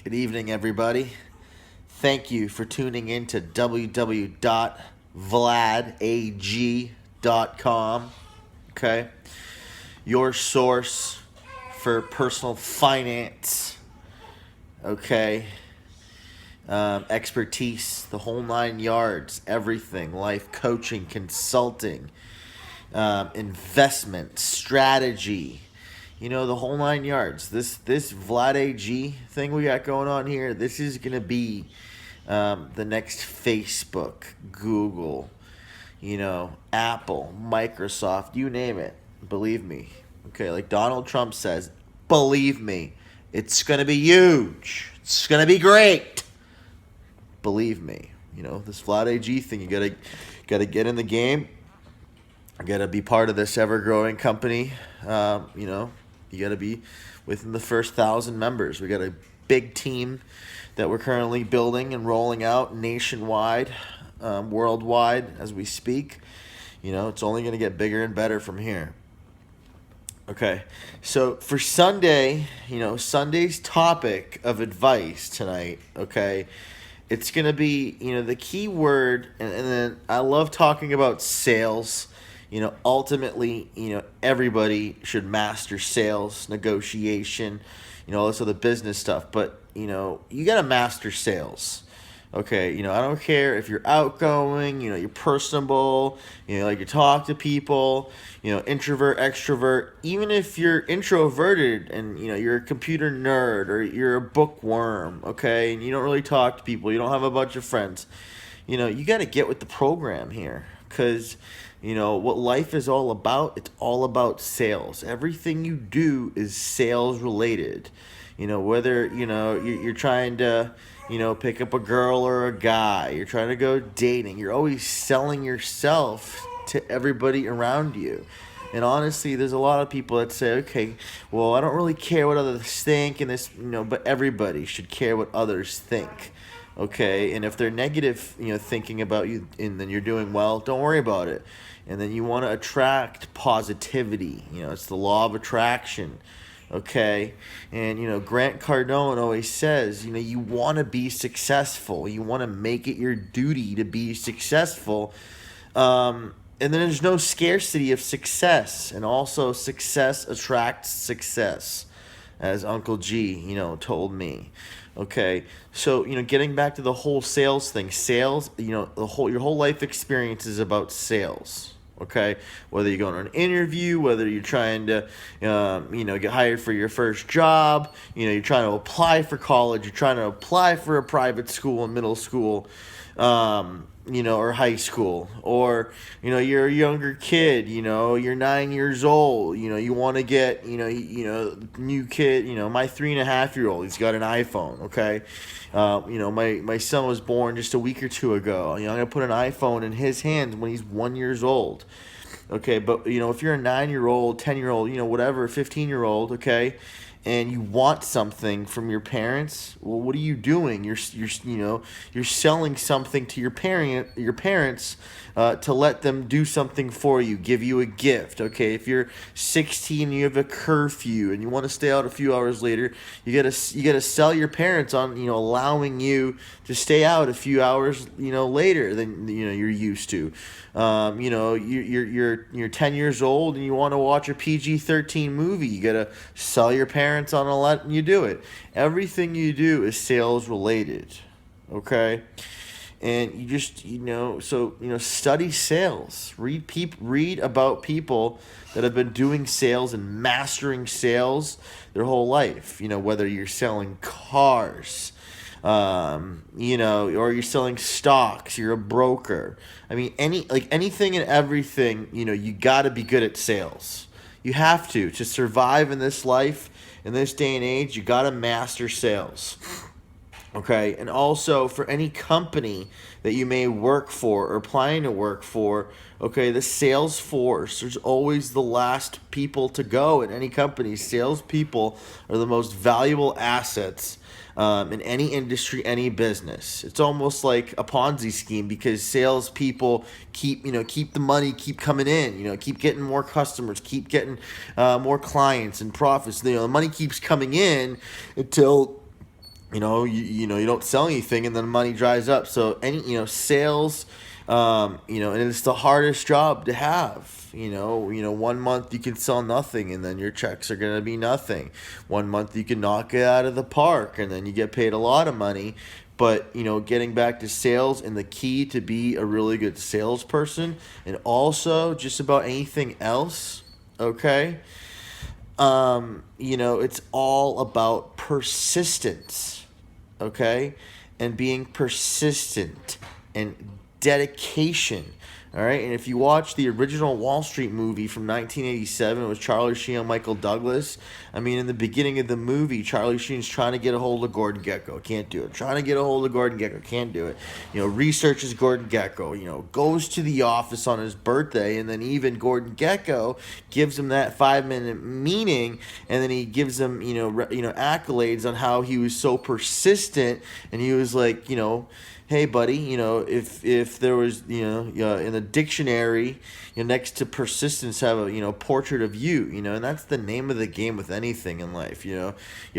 Good evening, everybody. Thank you for tuning in to www.vladag.com. Okay, your source for personal finance. Okay, expertise, the whole 9 yards, everything, life coaching, consulting, investment, strategy. The whole 9 yards. This VLADAG thing we got going on here, this is going to be the next Facebook, Google, Apple, Microsoft, you name it. Believe me. Okay, like Donald Trump says, believe me, it's going to be huge. It's going to be great. Believe me. This VLADAG thing, you gotta get in the game. You gotta be part of this ever-growing company. You got to be within the first 1,000 members. We got a big team that we're currently building and rolling out nationwide, worldwide as we speak. It's only going to get bigger and better from here. Okay, so for Sunday, Sunday's topic of advice tonight, okay, it's going to be, the key word, and then I love talking about sales. Ultimately, everybody should master sales, negotiation, all this other business stuff. But, you got to master sales. Okay, I don't care if you're outgoing, you're personable, like you talk to people, introvert, extrovert. Even if you're introverted and, you're a computer nerd or you're a bookworm, okay, and you don't really talk to people, you don't have a bunch of friends, you got to get with the program here because what life is all about, it's all about sales. Everything you do is sales related. Whether, you're trying to, pick up a girl or a guy, you're trying to go dating, you're always selling yourself to everybody around you. And honestly, there's a lot of people that say, okay, well, I don't really care what others think and this, but everybody should care what others think. Okay, and if they're negative, thinking about you, and then you're doing well, don't worry about it. And then you want to attract positivity. It's the law of attraction. Okay, and Grant Cardone always says, you want to be successful. You want to make it your duty to be successful. And then there's no scarcity of success, and also success attracts success, as Uncle G, told me. Okay, so getting back to the whole sales thing, sales, your whole life experience is about sales. Okay, whether you're going on an interview, whether you're trying to, get hired for your first job, you're trying to apply for college, you're trying to apply for a private school and middle school, or high school, or, you're a younger kid, you're 9 years old, you want to get, new kid, my 3.5-year-old, he's got an iPhone, okay? My son was born just a week or two ago. I'm going to put an iPhone in his hands when he's 1 year old. Okay, but, if you're a 9-year-old, 10-year-old, whatever, 15-year-old, okay, and you want something from your parents, well, what are you doing? You're selling something to your parents to let them do something for you, give you a gift. Okay, if you're 16 and you have a curfew and you want to stay out a few hours later, you gotta sell your parents on allowing you to stay out a few hours later than you're used to. You're 10 years old and you want to watch a PG-13 movie. You gotta sell your parents on letting you do it. Everything you do is sales related. Okay. And you just, study sales. Read about people that have been doing sales and mastering sales their whole life. Whether you're selling cars, or you're selling stocks, you're a broker. I mean, anything and everything, you got to be good at sales. You have to survive in this life, in this day and age, you got to master sales. Okay, and also for any company that you may work for or planning to work for, okay, the sales force, there's always the last people to go in any company. Salespeople are the most valuable assets in any industry, any business. It's almost like a Ponzi scheme because salespeople keep the money keep coming in, keep getting more customers, keep getting more clients and profits. The money keeps coming in until You don't sell anything, and then money dries up. So sales, and it's the hardest job to have. 1 month you can sell nothing, and then your checks are gonna be nothing. 1 month you can knock it out of the park, and then you get paid a lot of money. But getting back to sales, and the key to be a really good salesperson, and also just about anything else, okay? It's all about persistence, okay? And being persistent and dedication. All right, and if you watch the original Wall Street movie from 1987, it was Charlie Sheen and Michael Douglas. I mean, in the beginning of the movie, Charlie Sheen's trying to get a hold of Gordon Gekko, can't do it. Trying to get a hold of Gordon Gekko, can't do it. Researches Gordon Gekko, goes to the office on his birthday, and then even Gordon Gekko gives him that 5-minute meeting, and then he gives him, accolades on how he was so persistent, and he was like, hey buddy, if there was, in the dictionary, next to persistence have a, portrait of you, and that's the name of the game with anything in life. Your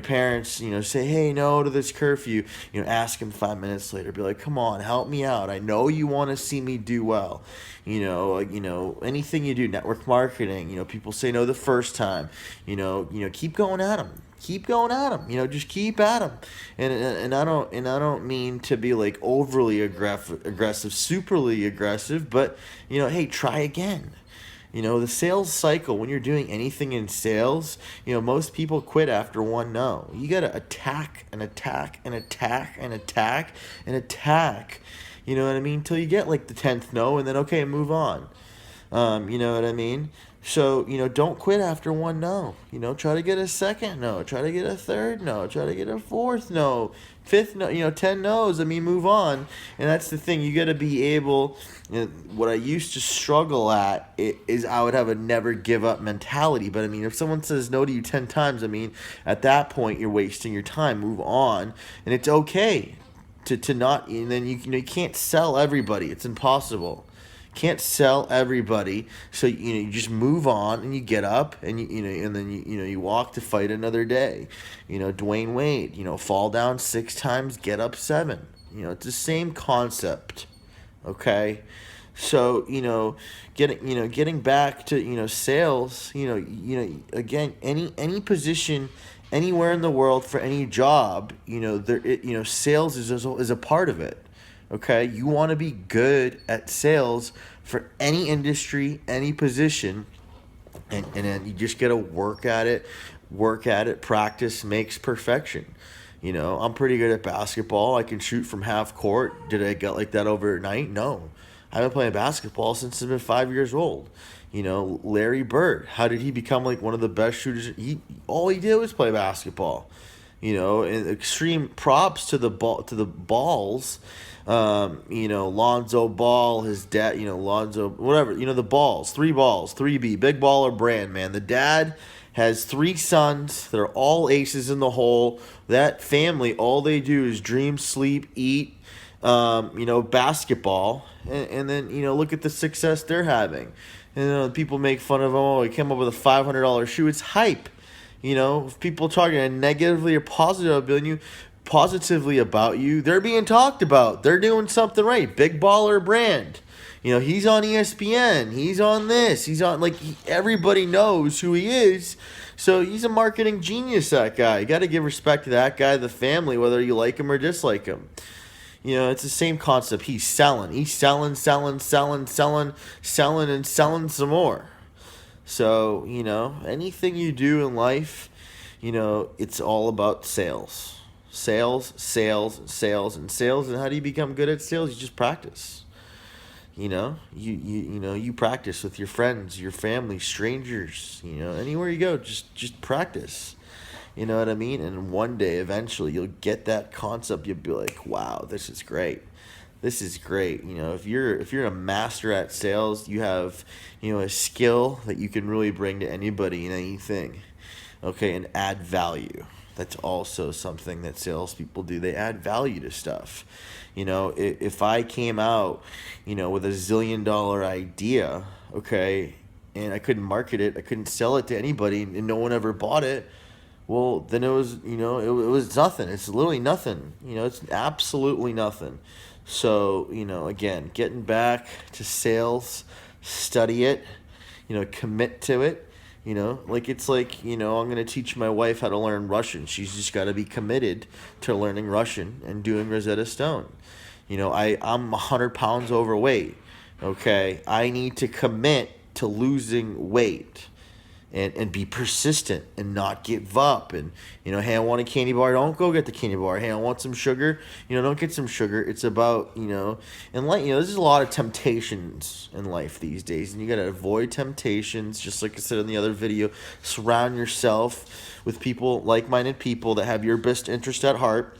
parents, say, hey, no to this curfew, ask him 5 minutes later, be like, come on, help me out. I know you want to see me do well. Anything you do, network marketing, people say no the first time, keep going at them. Keep going at them, just keep at them, and I don't mean to be like overly aggressive, superly aggressive, but hey, try again. The sales cycle, when you're doing anything in sales, most people quit after one no. You gotta attack and attack and attack and attack and attack. You know what I mean? Till you get like the 10th no, and then okay, move on. You know what I mean? So, don't quit after one no. Try to get a second no. Try to get a third no. Try to get a fourth no. Fifth no, 10 no's. I mean, move on. And that's the thing. You got to be able, what I used to struggle at is I would have a never give up mentality. But I mean, if someone says no to you 10 times, I mean, at that point, you're wasting your time. Move on. And it's okay to not, and then you can't sell everybody. It's impossible. Can't sell everybody, so you just move on and you get up and and then you walk to fight another day. Dwayne Wade, fall down 6 times, get up 7. It's the same concept. Okay, so getting back to sales. Again, any position anywhere in the world for any job, sales is a part of it. Okay, you want to be good at sales for any industry, any position, and then you just got to work at it. Practice makes perfection. I'm pretty good at basketball. I can shoot from half court. Did I get like that overnight? No. I've been playing basketball since I've been 5 years old. Larry Bird, how did he become like one of the best shooters? All he did was play basketball. And extreme props to the balls. Lonzo Ball, his dad, Lonzo, whatever, the balls, 3B, big baller brand, man. The dad has 3 sons. They're all aces in the hole. That family, all they do is dream, sleep, eat, basketball. And then, look at the success they're having. And people make fun of them. Oh, he came up with a $500 shoe. It's hype. If people talking negatively or positively about you, they're being talked about. They're doing something right. Big baller brand. He's on ESPN. He's on this. He's on, everybody knows who he is. So he's a marketing genius, that guy. You got to give respect to that guy, the family, whether you like him or dislike him. It's the same concept. He's selling, and selling some more. So, anything you do in life, it's all about sales. Sales. And how do you become good at sales? You just practice. You practice with your friends, your family, strangers, anywhere you go, just practice. You know what I mean? And one day, eventually, you'll get that concept. You'll be like, wow, this is great. This is great. If you're a master at sales, you have, a skill that you can really bring to anybody and anything. Okay, and add value. That's also something that salespeople do. They add value to stuff. If I came out, with a $1 zillion idea, okay, and I couldn't market it, I couldn't sell it to anybody, and no one ever bought it, Well, then it was, it was nothing. It's literally nothing. It's absolutely nothing. So, again, getting back to sales, study it, commit to it. Like it's like, I'm going to teach my wife how to learn Russian. She's just got to be committed to learning Russian and doing Rosetta Stone. I'm 100 pounds overweight. Okay. I need to commit to losing weight and be persistent and not give up. And, hey, I want a candy bar. Don't go get the candy bar. Hey, I want some sugar. Don't get some sugar. It's about, and like, there's a lot of temptations in life these days, and you got to avoid temptations. Just like I said in the other video, surround yourself with people, like-minded people that have your best interest at heart.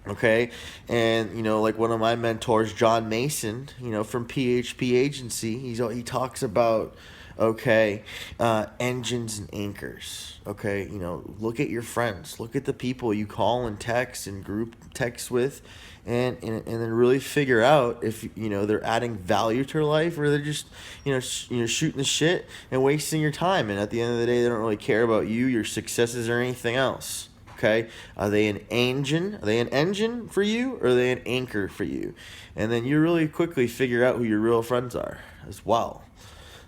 Okay. And, like one of my mentors, John Mason, from PHP Agency, he talks about, okay, engines and anchors. Okay. Look at your friends, look at the people you call and text and group text with, and then really figure out if, they're adding value to your life, or they're just, shooting the shit and wasting your time. And at the end of the day, they don't really care about you, your successes, or anything else. Okay, are they an engine? Are they an engine for you, or are they an anchor for you? And then you really quickly figure out who your real friends are as well.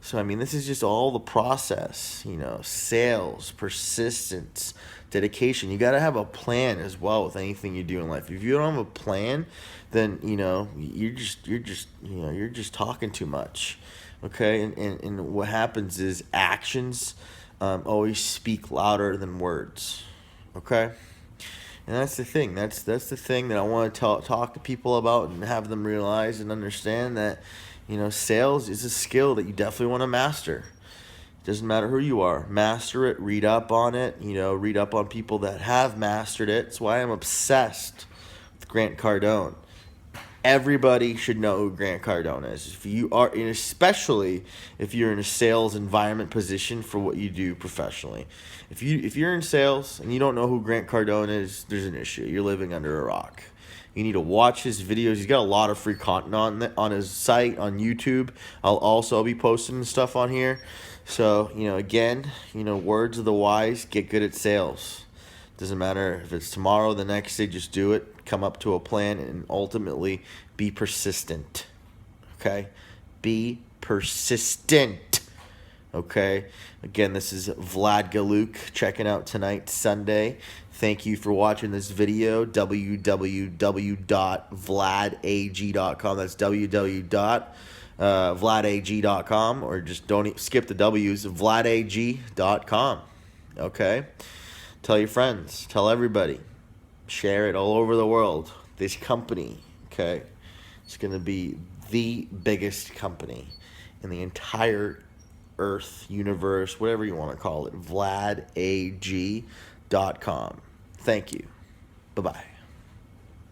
So, I mean, this is just all the process, sales, persistence, dedication. You got to have a plan as well with anything you do in life. If you don't have a plan, then, you're just talking too much. Okay, and what happens is actions always speak louder than words. Okay, and that's the thing. That's the thing that I want to talk to people about and have them realize and understand that, sales is a skill that you definitely want to master. It doesn't matter who you are. Master it. Read up on it. Read up on people that have mastered it. That's why I'm obsessed with Grant Cardone. Everybody should know who Grant Cardone is. If you are, and especially if you're in a sales environment position for what you do professionally. If you're in sales and you don't know who Grant Cardone is, there's an issue. You're living under a rock. You need to watch his videos. He's got a lot of free content on his site on YouTube. I'll be posting stuff on here. So, again, words of the wise, get good at sales. Doesn't matter if it's tomorrow, the next day, just do it. Come up to a plan and ultimately be persistent. Okay? Be persistent. Okay? Again, this is Vlad Galuk checking out tonight, Sunday. Thank you for watching this video. www.vladag.com. That's www.vladag.com, or just don't skip the W's. Vladag.com. Okay? Tell your friends. Tell everybody. Share it all over the world. This company, okay, it's going to be the biggest company in the entire Earth, universe, whatever you want to call it. VLADAG.com. Thank you. Bye-bye.